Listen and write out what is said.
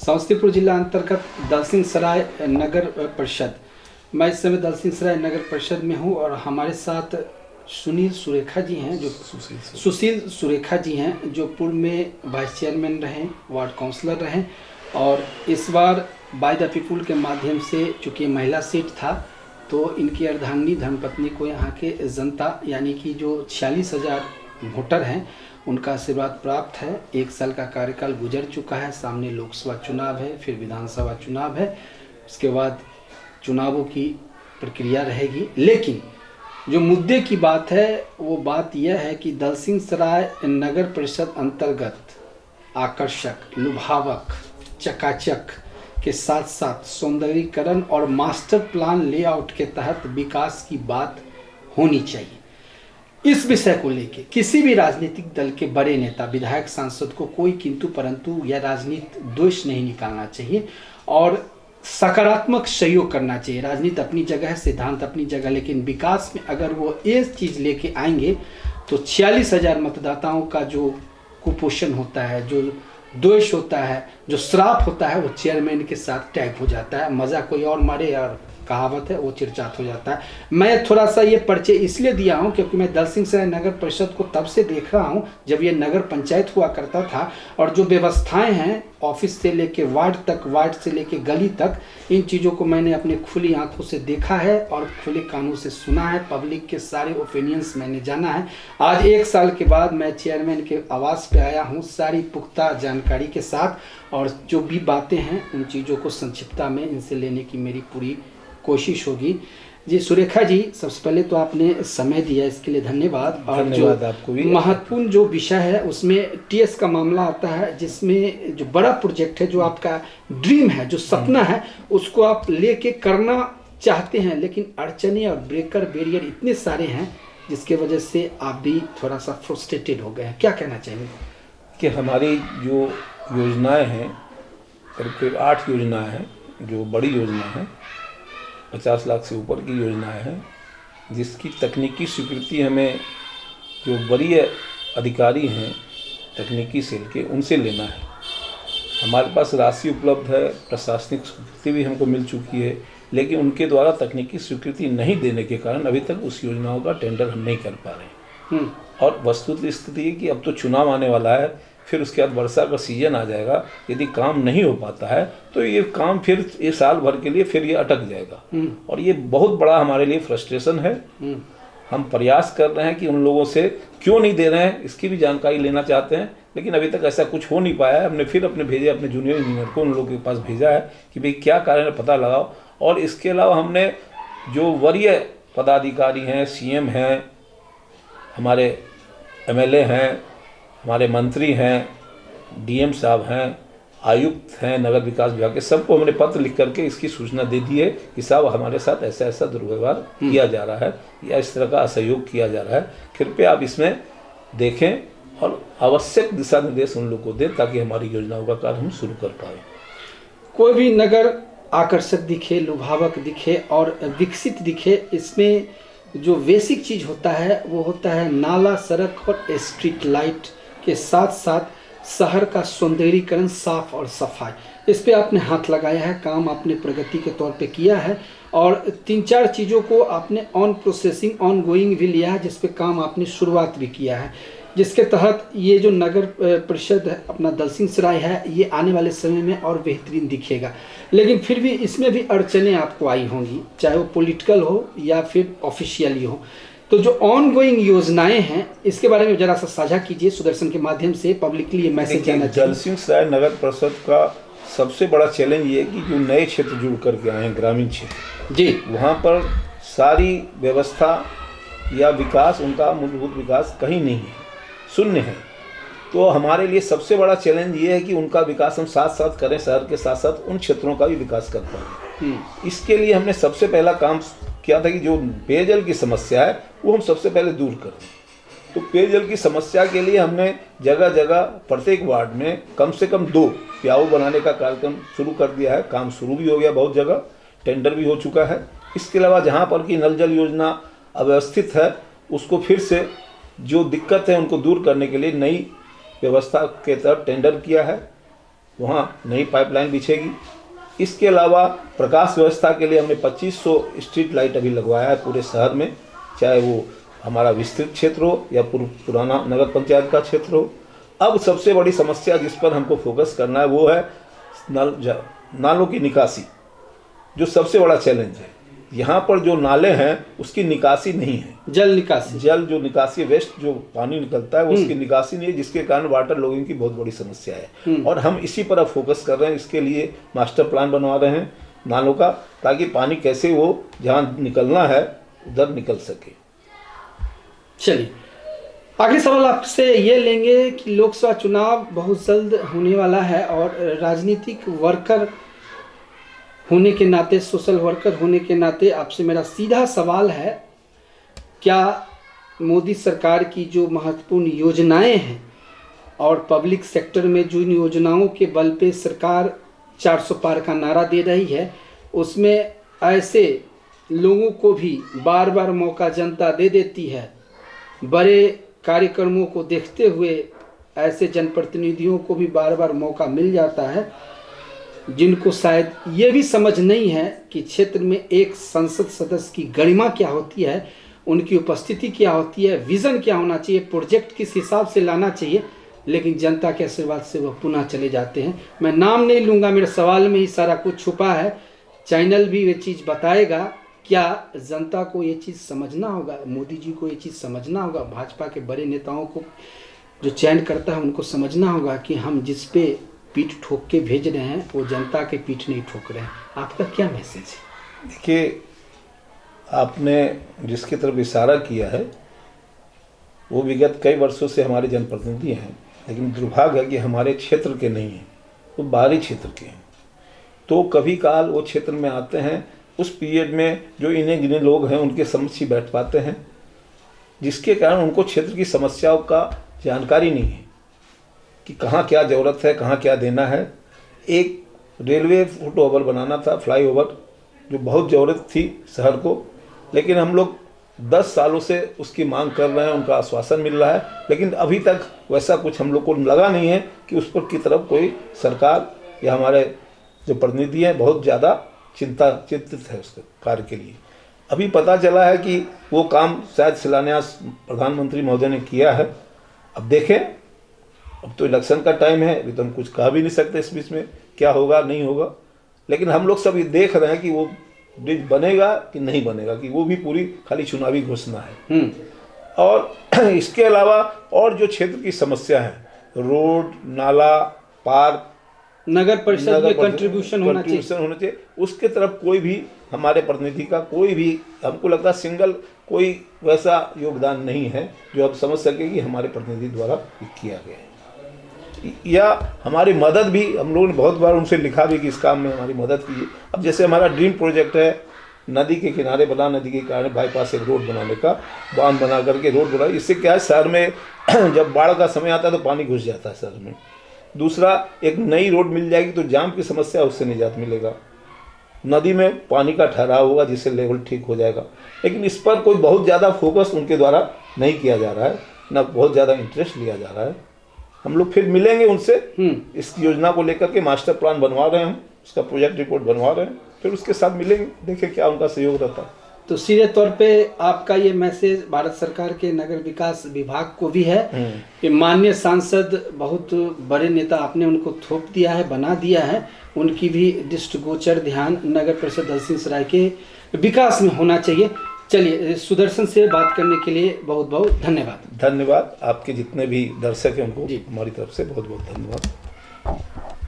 समस्तीपुर जिला अंतर्गत दलसिंहसराय नगर परिषद। मैं इस समय दलसिंहसराय नगर परिषद में हूं और हमारे साथ सुशील सुरेखा जी हैं, जो सुशील सुरेखा जी हैं, जो पूर्व में वाइस चेयरमैन रहे, वार्ड काउंसलर रहे और इस बार बाय द पीपुल के माध्यम से, चूँकि महिला सीट था तो इनकी अर्धांगिनी धर्मपत्नी को यहाँ के जनता यानी कि जो 46,000 वोटर हैं उनका आशीर्वाद प्राप्त है। 1 साल का कार्यकाल गुजर चुका है, सामने लोकसभा चुनाव है, फिर विधानसभा चुनाव है, उसके बाद चुनावों की प्रक्रिया रहेगी। लेकिन जो मुद्दे की बात है वो बात यह है कि दलसिंहसराय नगर परिषद अंतर्गत आकर्षक, लुभावक, चकाचक के साथ साथ सौंदर्यीकरण और मास्टर प्लान लेआउट के तहत विकास की बात होनी चाहिए। इस विषय को लेकर किसी भी राजनीतिक दल के बड़े नेता, विधायक, सांसद को कोई किंतु परंतु या राजनीतिक द्वेष नहीं निकालना चाहिए और सकारात्मक सहयोग करना चाहिए। राजनीति अपनी जगह है, सिद्धांत अपनी जगह, लेकिन विकास में अगर वो ये चीज़ लेके आएंगे तो 46,000 मतदाताओं का जो कुपोषण होता है, जो द्वेष होता है, जो श्राप होता है, वो चेयरमैन के साथ टैग हो जाता है। मज़ा कोई और मारे और कहावत है वो चिरचात हो जाता है। मैं थोड़ा सा ये परिचय इसलिए दिया हूँ क्योंकि मैं दलसिंहसराय नगर परिषद को तब से देख रहा हूँ जब ये नगर पंचायत हुआ करता था और जो व्यवस्थाएं हैं ऑफिस से लेके वार्ड तक, वार्ड से लेके गली तक, इन चीज़ों को मैंने अपने खुली आंखों से देखा है और खुले कानों से सुना है। पब्लिक के सारे ओपिनियंस मैंने जाना है। आज 1 साल के बाद मैं चेयरमैन के आवास पे आया हूँ सारी पुख्ता जानकारी के साथ और जो भी बातें हैं उन चीज़ों को संक्षिप्तता में इनसे लेने की मेरी पूरी कोशिश होगी। जी सुरेखा जी, सबसे पहले तो आपने समय दिया, इसके लिए धन्यवाद। और जो आपको भी महत्वपूर्ण जो विषय है उसमें टीएस का मामला आता है, जिसमें जो बड़ा प्रोजेक्ट है, जो आपका ड्रीम है, जो सपना है, उसको आप लेके करना चाहते हैं, लेकिन अड़चने और ब्रेकर बैरियर इतने सारे हैं जिसके वजह से आप भी थोड़ा सा फ्रस्ट्रेटेड हो गए हैं। क्या कहना चाहेंगे? कि हमारी जो योजनाएं हैं, करीब 8 योजनाएं हैं, जो बड़ी योजना है, 50 लाख से ऊपर की योजनाएं हैं, जिसकी तकनीकी स्वीकृति हमें जो वरीय अधिकारी हैं तकनीकी सेल के, उनसे लेना है। हमारे पास राशि उपलब्ध है, प्रशासनिक स्वीकृति भी हमको मिल चुकी है, लेकिन उनके द्वारा तकनीकी स्वीकृति नहीं देने के कारण अभी तक उस योजनाओं का टेंडर हम नहीं कर पा रहे हैं। और वस्तुतः स्थिति है कि अब तो चुनाव आने वाला है, फिर उसके बाद वर्षा का सीजन आ जाएगा। यदि काम नहीं हो पाता है तो ये काम फिर ये साल भर के लिए फिर ये अटक जाएगा और ये बहुत बड़ा हमारे लिए फ्रस्ट्रेशन है। हम प्रयास कर रहे हैं कि उन लोगों से क्यों नहीं दे रहे हैं इसकी भी जानकारी लेना चाहते हैं, लेकिन अभी तक ऐसा कुछ हो नहीं पाया है। हमने फिर अपने जूनियर इंजीनियर को उन लोगों के पास भेजा है कि भाई क्या कारण है, पता लगाओ। और इसके अलावा हमने जो वरीय पदाधिकारी हैं, सीएम हैं, हमारे एमएलए हैं, हमारे मंत्री हैं, डीएम साहब हैं, आयुक्त हैं नगर विकास विभाग के, सबको हमने पत्र लिख करके इसकी सूचना दे दी है कि साहब हमारे साथ ऐसा ऐसा दुर्व्यवहार किया जा रहा है या इस तरह का असहयोग किया जा रहा है, कृपया आप इसमें देखें और आवश्यक दिशा निर्देश उन लोगों को दें ताकि हमारी योजनाओं का कार्य हम शुरू कर पाएँ। कोई भी नगर आकर्षक दिखे, लुभावक दिखे और विकसित दिखे, इसमें जो बेसिक चीज़ होता है वो होता है नाला, सड़क और स्ट्रीट लाइट के साथ साथ शहर का सौंदर्यीकरण, साफ और सफाई। इस पे आपने हाथ लगाया है, काम आपने प्रगति के तौर पे किया है और 3-4 चीज़ों को आपने ऑन प्रोसेसिंग, ऑन गोइंग भी लिया है, जिस पे काम आपने शुरुआत भी किया है, जिसके तहत ये जो नगर परिषद है अपना दलसिंहसराय है, ये आने वाले समय में और बेहतरीन दिखेगा। लेकिन फिर भी इसमें भी अड़चने आपको आई होंगी, चाहे वो पॉलिटिकल हो या फिर ऑफिशियली हो। तो जो ऑन गोइंग योजनाएं हैं इसके बारे में जरा सा साझा कीजिए सुदर्शन के माध्यम से, पब्लिकली ये मैसेज जाना चाहिए। दलसिंहसराय नगर परिषद का सबसे बड़ा चैलेंज ये है कि जो नए क्षेत्र जुड़ करके आए हैं, ग्रामीण क्षेत्र जी, वहाँ पर सारी व्यवस्था या विकास, उनका मूलभूत विकास कहीं नहीं है, शून्य है। तो हमारे लिए सबसे बड़ा चैलेंज ये है कि उनका विकास हम साथ साथ करें, शहर के साथ साथ उन क्षेत्रों का भी विकास कर पाएँ। इसके लिए हमने सबसे पहला काम किया था कि जो पेयजल की समस्या है वो हम सबसे पहले दूर करें। तो पेयजल की समस्या के लिए हमने जगह जगह प्रत्येक वार्ड में कम से कम 2 प्याऊ बनाने का कार्यक्रम शुरू कर दिया है। काम शुरू भी हो गया, बहुत जगह टेंडर भी हो चुका है। इसके अलावा जहाँ पर कि नल जल योजना अव्यवस्थित है उसको फिर से, जो दिक्कत है उनको दूर करने के लिए नई व्यवस्था के तहत टेंडर किया है। वहाँ नई पाइपलाइन बिछेगी। इसके अलावा प्रकाश व्यवस्था के लिए हमने 2500 स्ट्रीट लाइट अभी लगवाया है पूरे शहर में, चाहे वो हमारा विस्तृत क्षेत्र हो या पुराना नगर पंचायत का क्षेत्र हो। अब सबसे बड़ी समस्या जिस पर हमको फोकस करना है वो है नालों की निकासी, जो सबसे बड़ा चैलेंज है। यहाँ पर जो नाले हैं उसकी निकासी नहीं है, जल जो निकासी वेस्ट जो पानी निकलता है वो उसकी निकासी नहीं है, जिसके कारण वाटर लॉगिंग की बहुत बड़ी समस्या है। और हम इसी पर अब फोकस कर रहे हैं। इसके लिए मास्टर प्लान बनवा रहे हैं नालों का, ताकि पानी कैसे वो जहाँ निकलना है उधर निकल सके। चलिए, आखिरी सवाल आपसे ये लेंगे कि लोकसभा चुनाव बहुत जल्द होने वाला है और राजनीतिक वर्कर होने के नाते, सोशल वर्कर होने के नाते आपसे मेरा सीधा सवाल है, क्या मोदी सरकार की जो महत्वपूर्ण योजनाएं हैं और पब्लिक सेक्टर में जो इन योजनाओं के बल पे सरकार 400 पार का नारा दे रही है, उसमें ऐसे लोगों को भी बार बार मौका जनता दे देती है? बड़े कार्यक्रमों को देखते हुए ऐसे जनप्रतिनिधियों को भी बार बार मौका मिल जाता है, जिनको शायद ये भी समझ नहीं है कि क्षेत्र में एक संसद सदस्य की गरिमा क्या होती है, उनकी उपस्थिति क्या होती है, विज़न क्या होना चाहिए, प्रोजेक्ट किस हिसाब से लाना चाहिए, लेकिन जनता के आशीर्वाद से वह पुनः चले जाते हैं। मैं नाम नहीं लूँगा, मेरे सवाल में ही सारा कुछ छुपा है, चैनल भी ये चीज़ बताएगा। क्या जनता को ये चीज़ समझना होगा, मोदी जी को ये चीज़ समझना होगा, भाजपा के बड़े नेताओं को जो चयन करता है उनको समझना होगा कि हम जिस पे पीठ ठोक के भेज रहे हैं वो जनता के पीठ नहीं ठोक रहे हैं। आपका क्या मैसेज है? देखिए, आपने जिसकी तरफ इशारा किया है वो विगत कई वर्षों से हमारे जनप्रतिनिधि हैं, लेकिन दुर्भाग्य है कि हमारे क्षेत्र के नहीं हैं, वो बाहरी क्षेत्र के हैं। तो कभी काल वो क्षेत्र में आते हैं, उस पीरियड में जो इन्हें गिने लोग हैं उनके समक्ष ही बैठ पाते हैं, जिसके कारण उनको क्षेत्र की समस्याओं का जानकारी नहीं है कि कहाँ क्या ज़रूरत है, कहाँ क्या देना है। एक रेलवे फुट ओवर बनाना था, फ्लाई ओवर, जो बहुत ज़रूरत थी शहर को, लेकिन हम लोग 10 सालों से उसकी मांग कर रहे हैं, उनका आश्वासन मिल रहा है, लेकिन अभी तक वैसा कुछ हम लोग को लगा नहीं है कि उस पर की तरफ कोई सरकार या हमारे जो प्रतिनिधि हैं बहुत ज़्यादा चिंतित है उसके कार्य के लिए। अभी पता चला है कि वो काम शायद शिलान्यास प्रधानमंत्री महोदय ने किया है। अब देखें, अब तो इलेक्शन का टाइम है, अभी तो हम कुछ कह भी नहीं सकते इस बीच में क्या होगा नहीं होगा, लेकिन हम लोग सब ये देख रहे हैं कि वो ब्रिज बनेगा कि नहीं बनेगा, कि वो भी पूरी खाली चुनावी घोषणा है। और इसके अलावा और जो क्षेत्र की समस्या है, रोड, नाला, पार्क, नगर परिषद में कंट्रीब्यूशन होना चाहिए, उसके तरफ कोई भी हमारे प्रतिनिधि का कोई भी, हमको लगता है सिंगल कोई वैसा योगदान नहीं है जो अब समझ सके कि हमारे प्रतिनिधि द्वारा किया गया है। या हमारी मदद भी, हम लोगों ने बहुत बार उनसे लिखा भी कि इस काम में हमारी मदद कीजिए। अब जैसे हमारा ड्रीम प्रोजेक्ट है नदी के किनारे बना, नदी के किनारे बाईपास एक रोड बनाने का, बांध बना करके रोड बना। इससे क्या है, शहर में जब बाढ़ का समय आता है तो पानी घुस जाता है शहर में। दूसरा, एक नई रोड मिल जाएगी तो जाम की समस्या उससे निजात मिलेगा, नदी में पानी का ठहराव होगा जिससे लेवल ठीक हो जाएगा। लेकिन इस पर कोई बहुत ज़्यादा फोकस उनके द्वारा नहीं किया जा रहा है, ना बहुत ज़्यादा इंटरेस्ट लिया जा रहा है। हम लोग फिर मिलेंगे उनसे, इस योजना को लेकर के मास्टर प्लान बनवा रहे हैं, उसका प्रोजेक्ट रिपोर्ट बनवा रहे हैं, फिर उसके साथ मिलेंगे, देखें क्या उनका सहयोग रहता है। तो सीधे तौर पे आपका ये मैसेज भारत सरकार के नगर विकास विभाग को भी है कि माननीय सांसद बहुत बड़े नेता, आपने उनको थोप दिया है, बना दिया है, उनकी भी दृष्टिगोचर ध्यान नगर परिषद दलसिंहसराय के विकास में होना चाहिए। चलिए, सुदर्शन से बात करने के लिए बहुत बहुत धन्यवाद। धन्यवाद। आपके जितने भी दर्शक हैं उनको हमारी तरफ से बहुत बहुत धन्यवाद।